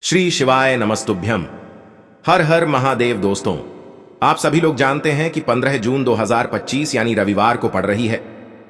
श्री शिवाय नमस्तुभ्यम। हर हर महादेव। दोस्तों, आप सभी लोग जानते हैं कि 15 जून 2025 यानी रविवार को पड़ रही है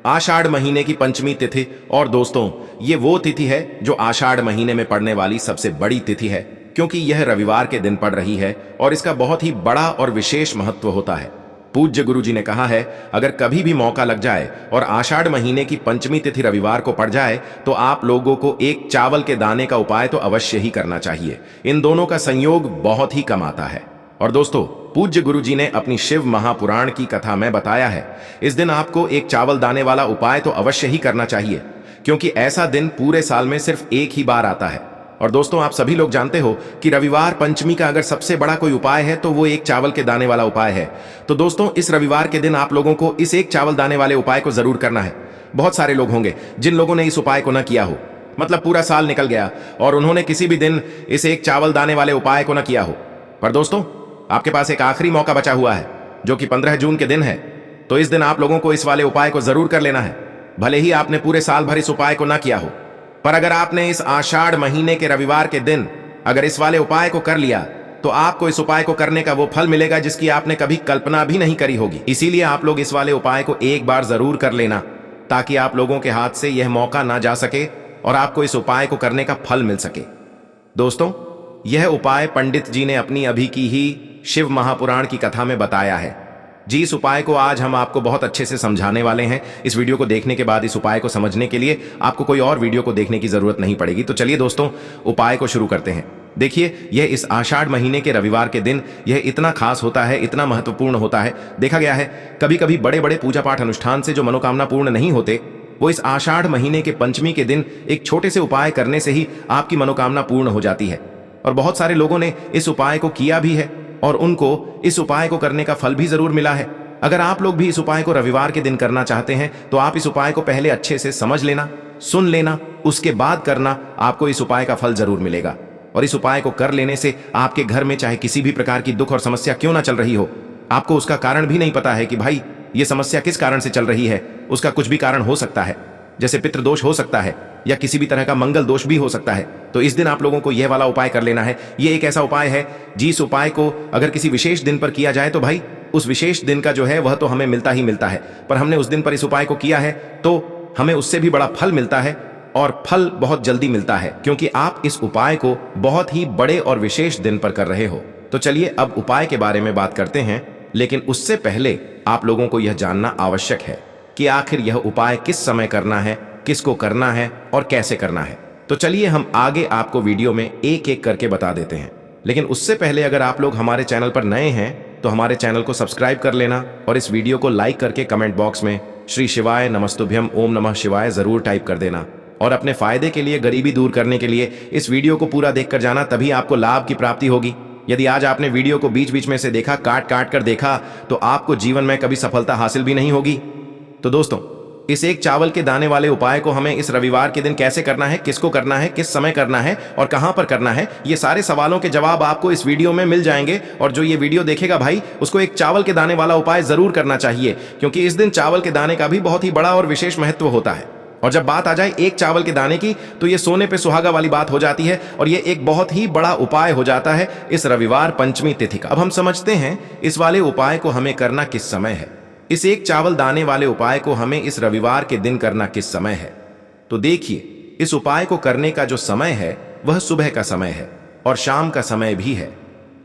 आषाढ़ महीने की पंचमी तिथि। और दोस्तों, ये वो तिथि है जो आषाढ़ महीने में पड़ने वाली सबसे बड़ी तिथि है, क्योंकि यह रविवार के दिन पड़ रही है और इसका बहुत ही बड़ा और विशेष महत्व होता है। पूज्य गुरु जी ने कहा है, अगर कभी भी मौका लग जाए और आषाढ़ महीने की पंचमी तिथि रविवार को पड़ जाए तो आप लोगों को एक चावल के दाने का उपाय तो अवश्य ही करना चाहिए। इन दोनों का संयोग बहुत ही कम आता है। और दोस्तों, पूज्य गुरु जी ने अपनी शिव महापुराण की कथा में बताया है, इस दिन आपको एक चावल दाने वाला उपाय तो अवश्य ही करना चाहिए, क्योंकि ऐसा दिन पूरे साल में सिर्फ एक ही बार आता है। और दोस्तों, आप सभी लोग जानते हो कि रविवार पंचमी का अगर सबसे बड़ा कोई उपाय है तो वो एक चावल के दाने वाला उपाय है। तो दोस्तों, इस रविवार के दिन आप लोगों को इस एक चावल दाने वाले उपाय को जरूर करना है। बहुत सारे लोग होंगे जिन लोगों ने इस उपाय को न किया हो, मतलब पूरा साल निकल गया और उन्होंने किसी भी दिन इस एक चावल दाने वाले उपाय को न किया हो। पर दोस्तों, आपके पास एक आखिरी मौका बचा हुआ है, जो कि 15 जून के दिन है। तो इस दिन आप लोगों को इस वाले उपाय को जरूर कर लेना है, भले ही आपने पूरे साल भर इस उपाय को न किया हो। पर अगर आपने इस आषाढ़ महीने के रविवार के दिन अगर इस वाले उपाय को कर लिया तो आपको इस उपाय को करने का वो फल मिलेगा जिसकी आपने कभी कल्पना भी नहीं करी होगी। इसीलिए आप लोग इस वाले उपाय को एक बार जरूर कर लेना, ताकि आप लोगों के हाथ से यह मौका ना जा सके और आपको इस उपाय को करने का फल मिल सके। दोस्तों, यह उपाय पंडित जी ने अपनी अभी की ही शिव महापुराण की कथा में बताया है जी। इस उपाय को आज हम आपको बहुत अच्छे से समझाने वाले हैं। इस वीडियो को देखने के बाद इस उपाय को समझने के लिए आपको कोई और वीडियो को देखने की जरूरत नहीं पड़ेगी। तो चलिए दोस्तों, उपाय को शुरू करते हैं। देखिए, यह इस आषाढ़ महीने के रविवार के दिन यह इतना खास होता है, इतना महत्वपूर्ण होता है। देखा गया है कभी कभी बड़े बड़े पूजा पाठ अनुष्ठान से जो मनोकामना पूर्ण नहीं होते, वो इस आषाढ़ महीने के पंचमी के दिन एक छोटे से उपाय करने से ही आपकी मनोकामना पूर्ण हो जाती है। और बहुत सारे लोगों ने इस उपाय को किया भी है और उनको इस उपाय को करने का फल भी जरूर मिला है। अगर आप लोग भी इस उपाय को रविवार के दिन करना चाहते हैं तो आप इस उपाय को पहले अच्छे से समझ लेना, सुन लेना, उसके बाद करना। आपको इस उपाय का फल जरूर मिलेगा। और इस उपाय को कर लेने से आपके घर में चाहे किसी भी प्रकार की दुख और समस्या क्यों ना चल रही हो, आपको उसका कारण भी नहीं पता है कि भाई ये समस्या किस कारण से चल रही है, उसका कुछ भी कारण हो सकता है, जैसे पितृदोष हो सकता है या किसी भी तरह का मंगल दोष भी हो सकता है। तो इस दिन आप लोगों को यह वाला उपाय कर लेना है। ये एक ऐसा उपाय है जिस उपाय को अगर किसी विशेष दिन पर किया जाए तो भाई उस विशेष दिन का जो है वह तो हमें मिलता ही मिलता है, पर हमने उस दिन पर इस उपाय को किया है तो हमें उससे भी बड़ा फल मिलता है, और फल बहुत जल्दी मिलता है, क्योंकि आप इस उपाय को बहुत ही बड़े और विशेष दिन पर कर रहे हो। तो चलिए अब उपाय के बारे में बात करते हैं, लेकिन उससे पहले आप लोगों को यह जानना आवश्यक है कि आखिर यह उपाय किस समय करना है, किसको करना है और कैसे करना है। तो चलिए हम आगे आपको वीडियो में एक एक करके बता देते हैं। लेकिन उससे पहले अगर आप लोग हमारे चैनल पर नए हैं तो हमारे चैनल को सब्सक्राइब कर लेना और इस वीडियो को लाइक करके कमेंट बॉक्स में श्री शिवाय नमस्तुभ्यम ओम नमः शिवाय जरूर टाइप कर देना। और अपने फायदे के लिए, गरीबी दूर करने के लिए इस वीडियो को पूरा देखकर जाना, तभी आपको लाभ की प्राप्ति होगी। यदि आज आपने वीडियो को बीच बीच में से देखा, काट काट कर देखा, तो आपको जीवन में कभी सफलता हासिल भी नहीं होगी। तो दोस्तों, इस एक चावल के दाने वाले उपाय को हमें इस रविवार के दिन कैसे करना है, किसको करना है, किस समय करना है और कहां पर करना है, ये सारे सवालों के जवाब आपको इस वीडियो में मिल जाएंगे। और जो ये वीडियो देखेगा भाई, उसको एक चावल के दाने वाला उपाय जरूर करना चाहिए, क्योंकि इस दिन चावल के दाने का भी बहुत ही बड़ा और विशेष महत्व होता है। और जब बात आ जाए एक चावल के दाने की, तो ये सोने पे सुहागा वाली बात हो जाती है और ये एक बहुत ही बड़ा उपाय हो जाता है इस रविवार पंचमी तिथि का। अब हम समझते हैं इस वाले उपाय को हमें करना किस समय है। इस एक चावल दाने वाले उपाय को हमें इस रविवार के दिन करना किस समय है। तो देखिए, इस उपाय को करने का जो समय है वह सुबह का समय है और शाम का समय भी है।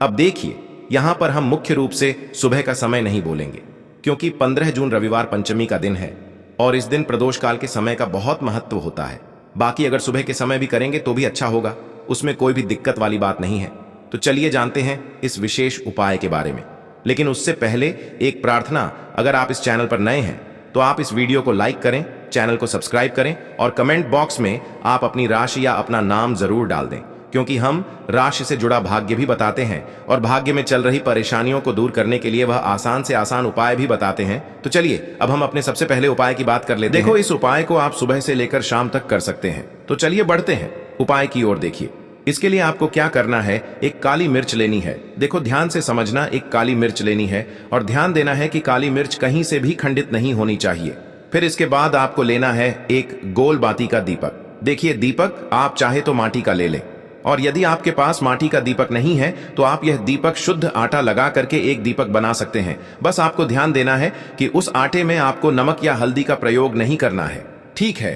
अब देखिए, यहां पर हम मुख्य रूप से सुबह का समय नहीं बोलेंगे, क्योंकि 15 जून रविवार पंचमी का दिन है और इस दिन प्रदोष काल के समय का बहुत महत्व होता है। बाकी अगर सुबह के समय भी करेंगे तो भी अच्छा होगा, उसमें कोई भी दिक्कत वाली बात नहीं है। तो चलिए जानते हैं इस विशेष उपाय के बारे में। लेकिन उससे पहले एक प्रार्थना, अगर आप इस चैनल पर नए हैं तो आप इस वीडियो को लाइक करें, चैनल को सब्सक्राइब करें और कमेंट बॉक्स में आप अपनी राशि या अपना नाम जरूर डाल दें, क्योंकि हम राशि से जुड़ा भाग्य भी बताते हैं और भाग्य में चल रही परेशानियों को दूर करने के लिए वह आसान से आसान उपाय भी बताते हैं। तो चलिए अब हम अपने सबसे पहले उपाय की बात कर लेते हैं। देखो, इस उपाय को आप सुबह से लेकर शाम तक कर सकते हैं। तो चलिए बढ़ते हैं उपाय की ओर। देखिए, इसके लिए आपको क्या करना है, एक काली मिर्च लेनी है। देखो, ध्यान से समझना, एक काली मिर्च लेनी है और ध्यान देना है कि काली मिर्च कहीं से भी खंडित नहीं होनी चाहिए। फिर इसके बाद आपको लेना है एक गोल बाती का दीपक। देखिए, दीपक आप चाहे तो माटी का ले लें और यदि आपके पास माटी का दीपक नहीं है तो आप यह दीपक शुद्ध आटा लगा करके एक दीपक बना सकते हैं। बस आपको ध्यान देना है कि उस आटे में आपको नमक या हल्दी का प्रयोग नहीं करना है, ठीक है?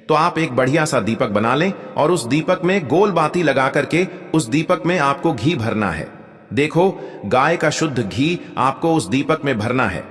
तो आप एक बढ़िया सा दीपक बना लें और उस दीपक में गोल बाती लगा करके उस दीपक में आपको घी भरना है। देखो, गाय का शुद्ध घी आपको उस दीपक में भरना है।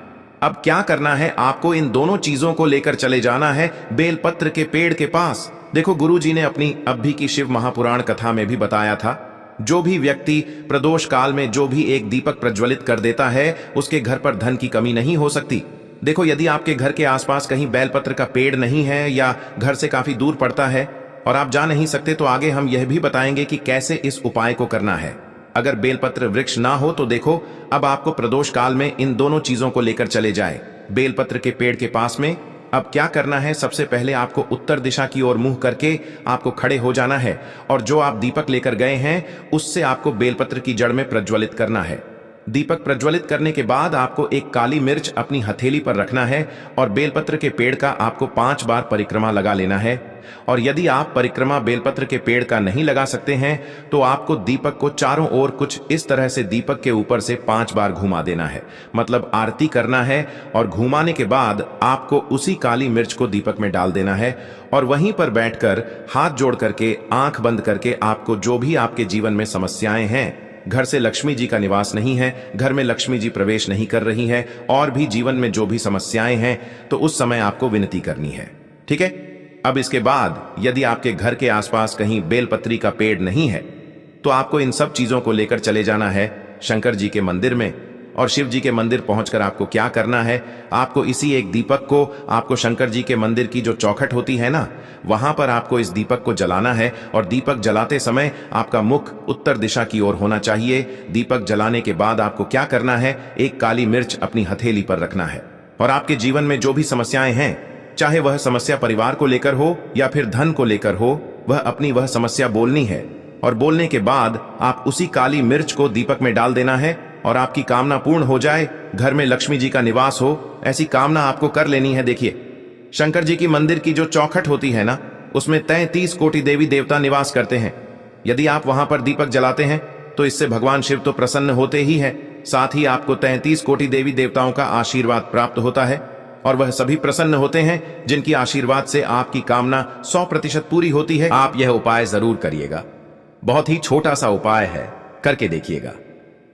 अब क्या करना है, आपको इन दोनों चीजों को लेकर चले जाना है बेलपत्र के पेड़ के पास। देखो, गुरुजी ने अपनी अभी की शिव महापुराण कथा में भी बताया था, जो भी व्यक्ति प्रदोष काल में जो भी एक दीपक प्रज्वलित कर देता है उसके घर पर धन की कमी नहीं हो सकती। देखो, यदि आपके घर के आसपास कहीं बेलपत्र का पेड़ नहीं है या घर से काफी दूर पड़ता है और आप जा नहीं सकते, तो आगे हम यह भी बताएंगे कि कैसे इस उपाय को करना है। अगर बेलपत्र वृक्ष ना हो तो देखो, अब आपको प्रदोष काल में इन दोनों चीजों को लेकर चले जाए बेलपत्र के पेड़ के पास में। अब क्या करना है, सबसे पहले आपको उत्तर दिशा की ओर मुंह करके आपको खड़े हो जाना है और जो आप दीपक लेकर गए हैं उससे आपको बेलपत्र की जड़ में प्रज्वलित करना है। दीपक प्रज्वलित करने के बाद आपको एक काली मिर्च अपनी हथेली पर रखना है और बेलपत्र के पेड़ का आपको 5 बार परिक्रमा लगा लेना है। और यदि आप परिक्रमा बेलपत्र के पेड़ का नहीं लगा सकते हैं तो आपको दीपक को चारों ओर कुछ इस तरह से दीपक के ऊपर से 5 बार घुमा देना है, मतलब आरती करना है। और घुमाने के बाद आपको उसी काली मिर्च को दीपक में डाल देना है और वहीं पर बैठकर हाथ जोड़ करके आंख बंद करके आपको जो भी आपके जीवन में समस्याएं हैं, घर से लक्ष्मी जी का निवास नहीं है, घर में लक्ष्मी जी प्रवेश नहीं कर रही है, और भी जीवन में जो भी समस्याएं हैं, तो उस समय आपको विनती करनी है, ठीक है? अब इसके बाद यदि आपके घर के आसपास कहीं बेलपत्री का पेड़ नहीं है तो आपको इन सब चीजों को लेकर चले जाना है शंकर जी के मंदिर में। और शिव जी के मंदिर पहुंचकर आपको क्या करना है, आपको इसी एक दीपक को आपको शंकर जी के मंदिर की जो चौखट होती है ना, वहां पर आपको इस दीपक को जलाना है। और दीपक जलाते समय आपका मुख उत्तर दिशा की ओर होना चाहिए। दीपक जलाने के बाद आपको क्या करना है, एक काली मिर्च अपनी हथेली पर रखना है और आपके जीवन में जो भी समस्याएं हैं, चाहे वह समस्या परिवार को लेकर हो या फिर धन को लेकर हो, वह समस्या बोलनी है। और बोलने के बाद आप उसी काली मिर्च को दीपक में डाल देना है और आपकी कामना पूर्ण हो जाए, घर में लक्ष्मी जी का निवास हो, ऐसी कामना आपको कर लेनी है। देखिए, शंकर जी की मंदिर की जो चौखट होती है ना, उसमें 33 कोटि देवी देवता निवास करते हैं। यदि आप वहां पर दीपक जलाते हैं तो इससे भगवान शिव तो प्रसन्न होते ही है, साथ ही आपको 33 कोटि देवी देवताओं का आशीर्वाद प्राप्त होता है और वह सभी प्रसन्न होते हैं जिनकी आशीर्वाद से आपकी कामना 100% पूरी होती है। आप यह उपाय जरूर करिएगा, बहुत ही छोटा सा उपाय है, करके देखिएगा।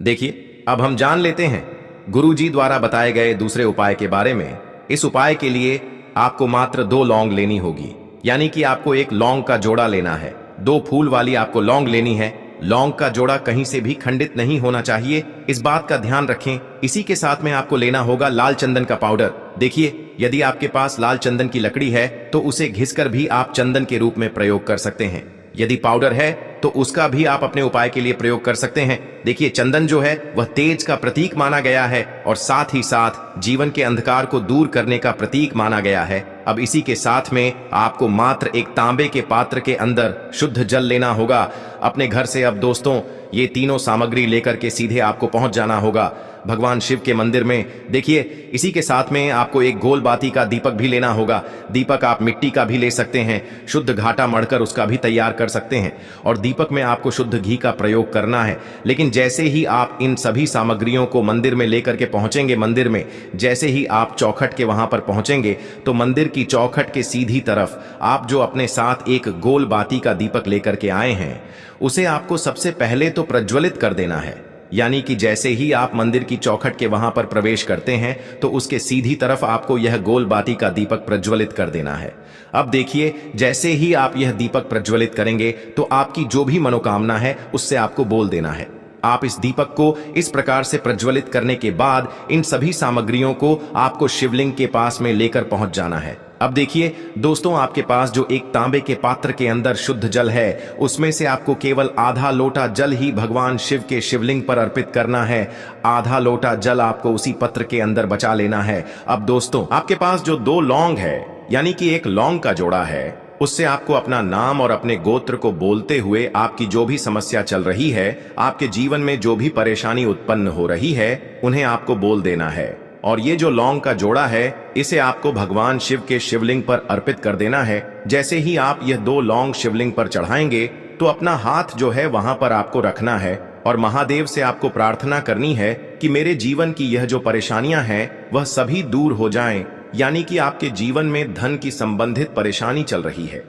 देखिए, अब हम जान लेते हैं गुरुजी द्वारा बताए गए दूसरे उपाय के बारे में। इस उपाय के लिए आपको मात्र 2 लौंग लेनी होगी, यानी कि आपको एक लौंग का जोड़ा लेना है। 2 फूल वाली आपको लौंग लेनी है। लौंग का जोड़ा कहीं से भी खंडित नहीं होना चाहिए, इस बात का ध्यान रखें। इसी के साथ में आपको लेना होगा लाल चंदन का पाउडर। देखिए, यदि आपके पास लाल चंदन की लकड़ी है तो उसे घिसकर भी आप चंदन के रूप में प्रयोग कर सकते हैं। यदि पाउडर है तो उसका भी आप अपने उपाय के लिए प्रयोग कर सकते हैं। देखिए, चंदन जो है वह तेज का प्रतीक माना गया है और साथ ही साथ जीवन के अंधकार को दूर करने का प्रतीक माना गया है। अब इसी के साथ में आपको मात्र एक तांबे के पात्र के अंदर शुद्ध जल लेना होगा अपने घर से। अब दोस्तों, ये तीनों सामग्री लेकर के सीधे आपको पहुंच जाना होगा भगवान शिव के मंदिर में। देखिए, इसी के साथ में आपको एक गोल बाती का दीपक भी लेना होगा। दीपक आप मिट्टी का भी ले सकते हैं, शुद्ध घाटा मढ़कर उसका भी तैयार कर सकते हैं। और दीपक में आपको शुद्ध घी का प्रयोग करना है। लेकिन जैसे ही आप इन सभी सामग्रियों को मंदिर में लेकर के पहुंचेंगे, मंदिर में जैसे ही आप चौखट के वहां पर पहुंचेंगे तो मंदिर की चौखट के सीधी तरफ आप जो अपने साथ एक गोल बाती का दीपक लेकर के आए हैं, उसे आपको सबसे पहले तो प्रज्वलित कर देना है। यानी कि जैसे ही आप मंदिर की चौखट के वहां पर प्रवेश करते हैं तो उसके सीधी तरफ आपको यह गोल बाती का दीपक प्रज्वलित कर देना है। अब देखिए, जैसे ही आप यह दीपक प्रज्वलित करेंगे तो आपकी जो भी मनोकामना है उससे आपको बोल देना है। आप इस दीपक को इस प्रकार से प्रज्वलित करने के बाद इन सभी सामग्रियों को आपको शिवलिंग के पास में लेकर पहुंच जाना है। अब देखिए दोस्तों, आपके पास जो एक तांबे के पात्र के अंदर शुद्ध जल है, उसमें से आपको केवल आधा लोटा जल ही भगवान शिव के शिवलिंग पर अर्पित करना है। आधा लोटा जल आपको उसी पत्र के अंदर बचा लेना है। अब दोस्तों, आपके पास जो 2 लौंग है, यानी कि एक लौंग का जोड़ा है, उससे आपको अपना नाम और अपने गोत्र को बोलते हुए आपकी जो भी समस्या चल रही है, आपके जीवन में जो भी परेशानी उत्पन्न हो रही है, उन्हें आपको बोल देना है। और ये जो लौंग का जोड़ा है, इसे आपको भगवान शिव के शिवलिंग पर अर्पित कर देना है। जैसे ही आप यह 2 लौंग शिवलिंग पर चढ़ाएंगे तो अपना हाथ जो है वहां पर आपको रखना है और महादेव से आपको प्रार्थना करनी है कि मेरे जीवन की यह जो परेशानियां हैं वह सभी दूर हो जाएं। यानी कि आपके जीवन में धन की संबंधित परेशानी चल रही है,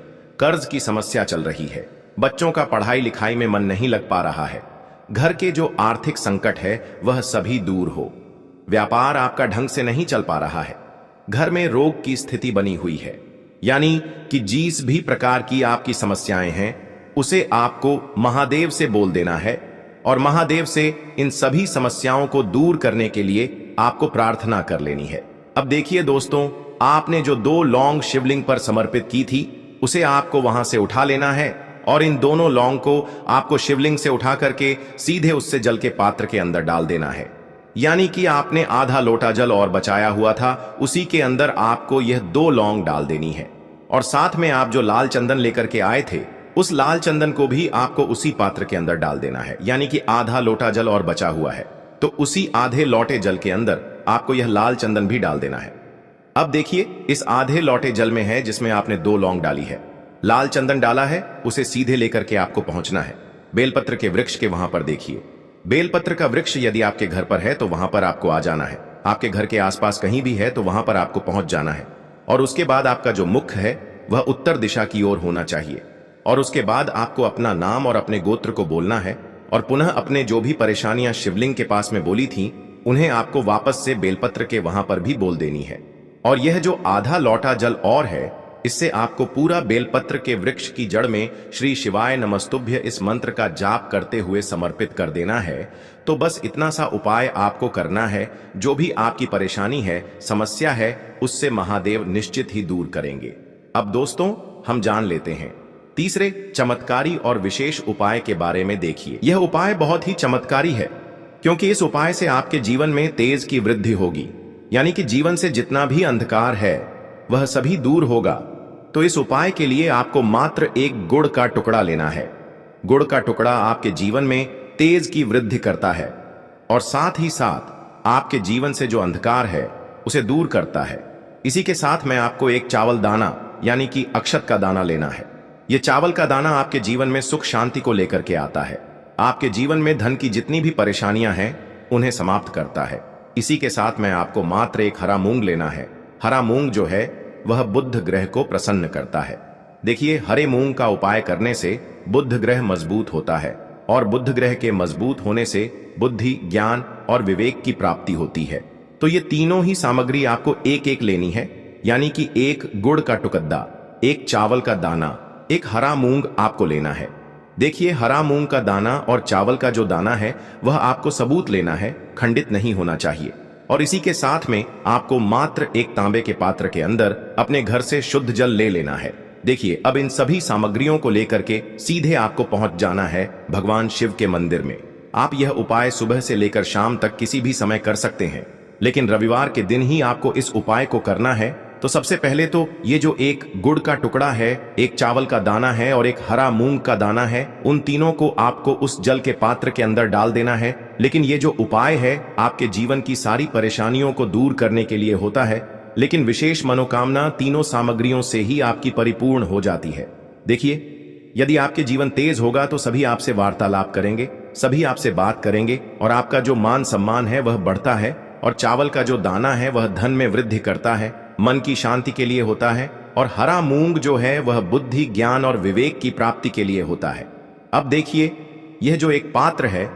कर्ज की समस्या चल रही है, बच्चों का पढ़ाई लिखाई में मन नहीं लग पा रहा है, घर के जो आर्थिक संकट है वह सभी दूर हो, व्यापार आपका ढंग से नहीं चल पा रहा है, घर में रोग की स्थिति बनी हुई है, यानी कि जिस भी प्रकार की आपकी समस्याएं हैं उसे आपको महादेव से बोल देना है और महादेव से इन सभी समस्याओं को दूर करने के लिए आपको प्रार्थना कर लेनी है। अब देखिए दोस्तों, आपने जो 2 लौंग शिवलिंग पर समर्पित की थी उसे आपको वहां से उठा लेना है और इन दोनों लौंग को आपको शिवलिंग से उठा करके सीधे उससे जल के पात्र के अंदर डाल देना है। यानी कि आपने आधा लोटा जल और बचाया हुआ था, उसी के अंदर आपको यह 2 लौंग डाल देनी है और साथ में आप जो लाल चंदन लेकर के आए थे उस लाल चंदन को भी आपको उसी पात्र के अंदर डाल देना है। यानी कि आधा लोटा जल और बचा हुआ है तो उसी आधे लोटे जल के अंदर आपको यह लाल चंदन भी डाल देना है। अब देखिए, इस आधे लोटे जल में है जिसमें आपने 2 लौंग डाली है, लाल चंदन डाला है, उसे सीधे लेकर के आपको पहुंचना है बेलपत्र के वृक्ष के वहां पर। देखिए, बेलपत्र का वृक्ष यदि आपके घर पर है तो वहां पर आपको आ जाना है, आपके घर के आसपास कहीं भी है तो वहां पर आपको पहुंच जाना है और उसके बाद आपका जो मुख है वह उत्तर दिशा की ओर होना चाहिए और उसके बाद आपको अपना नाम और अपने गोत्र को बोलना है और पुनः अपने जो भी परेशानियां शिवलिंग के पास में बोली थी उन्हें आपको वापस से बेलपत्र के वहां पर भी बोल देनी है। और यह जो आधा लौटा जल और है इससे आपको पूरा बेलपत्र के वृक्ष की जड़ में श्री शिवाय नमस्तुभ्य इस मंत्र का जाप करते हुए समर्पित कर देना है। तो बस इतना सा उपाय आपको करना है, जो भी आपकी परेशानी है, समस्या है, उससे महादेव निश्चित ही दूर करेंगे। अब दोस्तों, हम जान लेते हैं तीसरे चमत्कारी और विशेष उपाय के बारे में। देखिए, यह उपाय बहुत ही चमत्कारी है क्योंकि इस उपाय से आपके जीवन में तेज की वृद्धि होगी, यानी कि जीवन से जितना भी अंधकार है वह सभी दूर होगा। तो इस उपाय के लिए आपको मात्र एक गुड़ का टुकड़ा लेना है। गुड़ का टुकड़ा आपके जीवन में तेज की वृद्धि करता है और साथ ही साथ आपके जीवन से जो अंधकार है उसे दूर करता है। इसी के साथ में आपको एक चावल दाना यानी कि अक्षत का दाना लेना है। यह चावल का दाना आपके जीवन में सुख शांति को लेकर के आता है, आपके जीवन में धन की जितनी भी परेशानियां हैं उन्हें समाप्त करता है। इसी के साथ में आपको मात्र एक हरा मूंग लेना है। हरा मूंग जो है वह बुध ग्रह को प्रसन्न करता है। देखिए, हरे मूंग का उपाय करने से बुध ग्रह मजबूत होता है और बुध ग्रह के मजबूत होने से बुद्धि, ज्ञान और विवेक की प्राप्ति होती है। तो ये तीनों ही सामग्री आपको एक एक लेनी है, यानी कि एक गुड़ का टुकड़ा, एक चावल का दाना, एक हरा मूंग आपको लेना है। देखिए, हरा मूंग का दाना और चावल का जो दाना है वह आपको सबूत लेना है, खंडित नहीं होना चाहिए। और इसी के साथ में आपको मात्र एक तांबे के पात्र के अंदर अपने घर से शुद्ध जल ले लेना है। देखिए, अब इन सभी सामग्रियों को लेकर के सीधे आपको पहुंच जाना है भगवान शिव के मंदिर में। आप यह उपाय सुबह से लेकर शाम तक किसी भी समय कर सकते हैं, लेकिन रविवार के दिन ही आपको इस उपाय को करना है। तो सबसे पहले तो ये जो एक गुड़ का टुकड़ा है, एक चावल का दाना है और एक हरा मूंग का दाना है, उन तीनों को आपको उस जल के पात्र के अंदर डाल देना है। लेकिन ये जो उपाय है आपके जीवन की सारी परेशानियों को दूर करने के लिए होता है, लेकिन विशेष मनोकामना तीनों सामग्रियों से ही आपकी परिपूर्ण हो जाती है। देखिए, यदि आपके जीवन तेज होगा तो सभी आपसे वार्तालाप करेंगे, सभी आपसे बात करेंगे और आपका जो मान सम्मान है वह बढ़ता है। और चावल का जो दाना है वह धन में वृद्धि करता है, मन की शांति के लिए होता है। और हरा मूंग जो है वह बुद्धि, ज्ञान और विवेक की प्राप्ति के लिए होता है। अब देखिए, यह जो एक पात्र है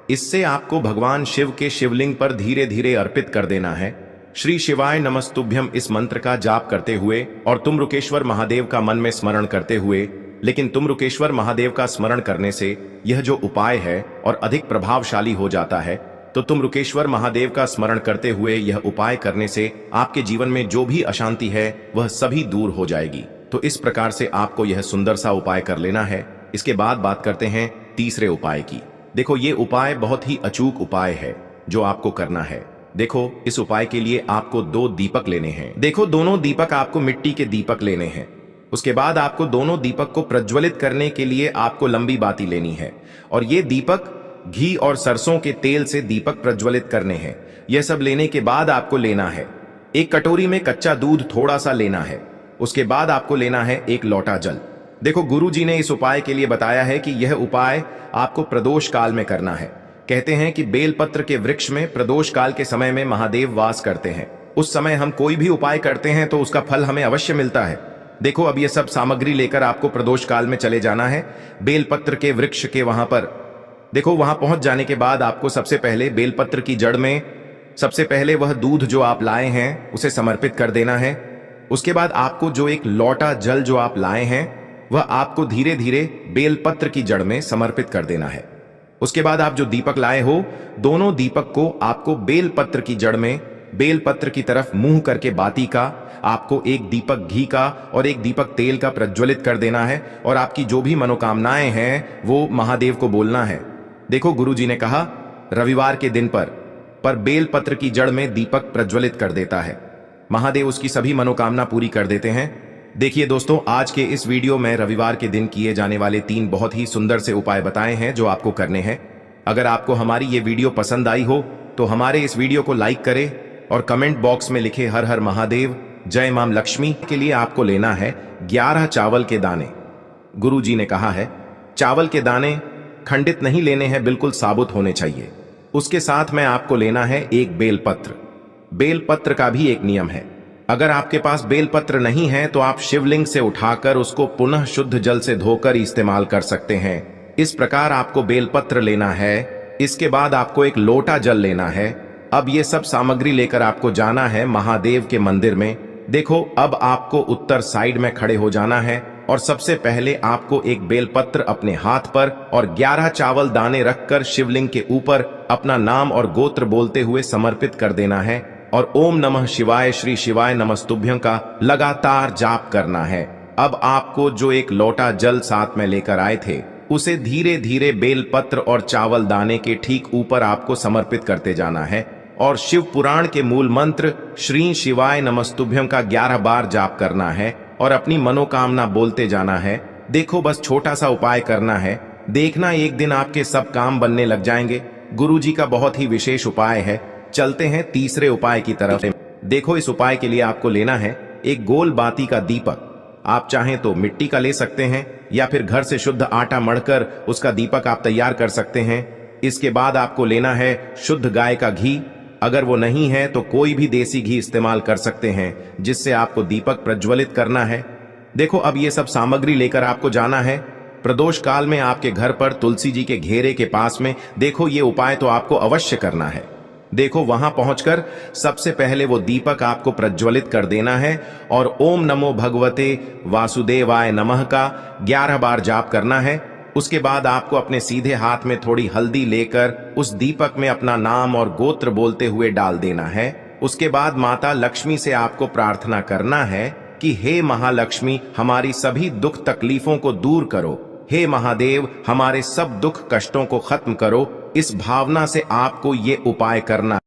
इससे आपको भगवान शिव के शिवलिंग पर धीरे धीरे अर्पित कर देना है। श्री शिवाय नमस्तुभ्यम इस मंत्र का जाप करते हुए और तुम रुकेश्वर महादेव का मन में स्मरण करते हुए। लेकिन तुम रुकेश्वर महादेव का स्मरण करने से यह जो उपाय है और अधिक प्रभावशाली हो जाता है। तो तुम रुकेश्वर महादेव का स्मरण करते हुए यह उपाय करने से आपके जीवन में जो भी अशांति है वह सभी दूर हो जाएगी। तो इस प्रकार से आपको यह सुंदर सा उपाय कर लेना है। इसके बाद बात करते हैं तीसरे उपाय की। देखो, ये उपाय बहुत ही अचूक उपाय है जो आपको करना है। देखो, इस उपाय के लिए आपको 2 दीपक लेने हैं। देखो, दोनों दीपक आपको मिट्टी के दीपक लेने हैं। उसके बाद आपको दोनों दीपक को प्रज्वलित करने के लिए आपको लंबी बाती लेनी है और ये दीपक घी और सरसों के तेल से दीपक प्रज्वलित करने हैं। यह सब लेने के बाद आपको लेना है एक कटोरी में कच्चा दूध थोड़ा सा लेना है। उसके बाद आपको लेना है एक लोटा जल। देखो, गुरु जी ने इस उपाय के लिए बताया है कि यह उपाय आपको प्रदोष काल में करना है। कहते हैं कि बेलपत्र के वृक्ष में प्रदोष काल के समय में महादेव वास करते हैं। उस समय हम कोई भी उपाय करते हैं तो उसका फल हमें अवश्य मिलता है। देखो, अब ये सब सामग्री लेकर आपको प्रदोष काल में चले जाना है बेलपत्र के वृक्ष के वहां पर। देखो, वहां पहुंच जाने के बाद आपको सबसे पहले बेलपत्र की जड़ में सबसे पहले वह दूध जो आप लाए हैं उसे समर्पित कर देना है। उसके बाद आपको जो एक लोटा जल जो आप लाए हैं वह आपको धीरे धीरे बेलपत्र की जड़ में समर्पित कर देना है। उसके बाद आप जो दीपक लाए हो, दोनों दीपक को आपको बेलपत्र की जड़ में बेलपत्र की तरफ मुंह करके बाती का आपको एक दीपक घी का और एक दीपक तेल का प्रज्वलित कर देना है और आपकी जो भी मनोकामनाएं हैं वो महादेव को बोलना है। देखो, गुरु जी ने कहा रविवार के दिन पर बेलपत्र की जड़ में दीपक प्रज्वलित कर देता है, महादेव उसकी सभी मनोकामना पूरी कर देते हैं। देखिए दोस्तों, आज के इस वीडियो में रविवार के दिन किए जाने वाले 3 बहुत ही सुंदर से उपाय बताए हैं जो आपको करने हैं। अगर आपको हमारी ये वीडियो पसंद आई हो तो हमारे इस वीडियो को लाइक करें और कमेंट बॉक्स में लिखे हर हर महादेव, जय मां लक्ष्मी। के लिए आपको लेना है 11 चावल के दाने। गुरु जी ने कहा है चावल के दाने खंडित नहीं लेने हैं, बिल्कुल साबुत होने चाहिए। उसके साथ में आपको लेना है एक बेलपत्र। बेलपत्र का भी एक नियम है, अगर आपके पास बेलपत्र नहीं है तो आप शिवलिंग से उठाकर उसको पुनः शुद्ध जल से धोकर इस्तेमाल कर सकते हैं। इस प्रकार आपको बेलपत्र लेना है। इसके बाद आपको एक लोटा जल लेना है। अब ये सब सामग्री लेकर आपको जाना है महादेव के मंदिर में। देखो, अब आपको उत्तर साइड में खड़े हो जाना है और सबसे पहले आपको एक बेलपत्र अपने हाथ पर और 11 चावल दाने रखकर शिवलिंग के ऊपर अपना नाम और गोत्र बोलते हुए समर्पित कर देना है और ओम नमः शिवाय श्री शिवाय नमस्तुभ्यं का लगातार जाप करना है। अब आपको जो एक लोटा जल साथ में लेकर आए थे उसे धीरे धीरे बेलपत्र और चावल दाने के ठीक ऊपर आपको समर्पित करते जाना है और शिव पुराण के मूल मंत्र श्री शिवाय नमस्तुभ्यं का 11 बार जाप करना है और अपनी मनोकामना बोलते जाना है। देखो, बस छोटा सा उपाय करना है, देखना एक दिन आपके सब काम बनने लग जाएंगे। गुरु जी का बहुत ही विशेष उपाय है। चलते हैं तीसरे उपाय की तरफ। देखो, इस उपाय के लिए आपको लेना है एक गोल बाती का दीपक। आप चाहें तो मिट्टी का ले सकते हैं या फिर घर से शुद्ध आटा मढ़कर उसका दीपक आप तैयार कर सकते हैं। इसके बाद आपको लेना है शुद्ध गाय का घी। अगर वो नहीं है तो कोई भी देसी घी इस्तेमाल कर सकते हैं जिससे आपको दीपक प्रज्वलित करना है। देखो, अब ये सब सामग्री लेकर आपको जाना है प्रदोष काल में आपके घर पर तुलसी जी के घेरे के पास में। देखो, ये उपाय तो आपको अवश्य करना है। देखो, वहां पहुंचकर सबसे पहले वो दीपक आपको प्रज्वलित कर देना है और ओम नमो भगवते वासुदेवाय नमः का 11 बार जाप करना है। उसके बाद आपको अपने सीधे हाथ में थोड़ी हल्दी लेकर उस दीपक में अपना नाम और गोत्र बोलते हुए डाल देना है। उसके बाद माता लक्ष्मी से आपको प्रार्थना करना है कि हे महालक्ष्मी, हमारी सभी दुख तकलीफों को दूर करो। हे महादेव, हमारे सब दुख कष्टों को खत्म करो। इस भावना से आपको ये उपाय करना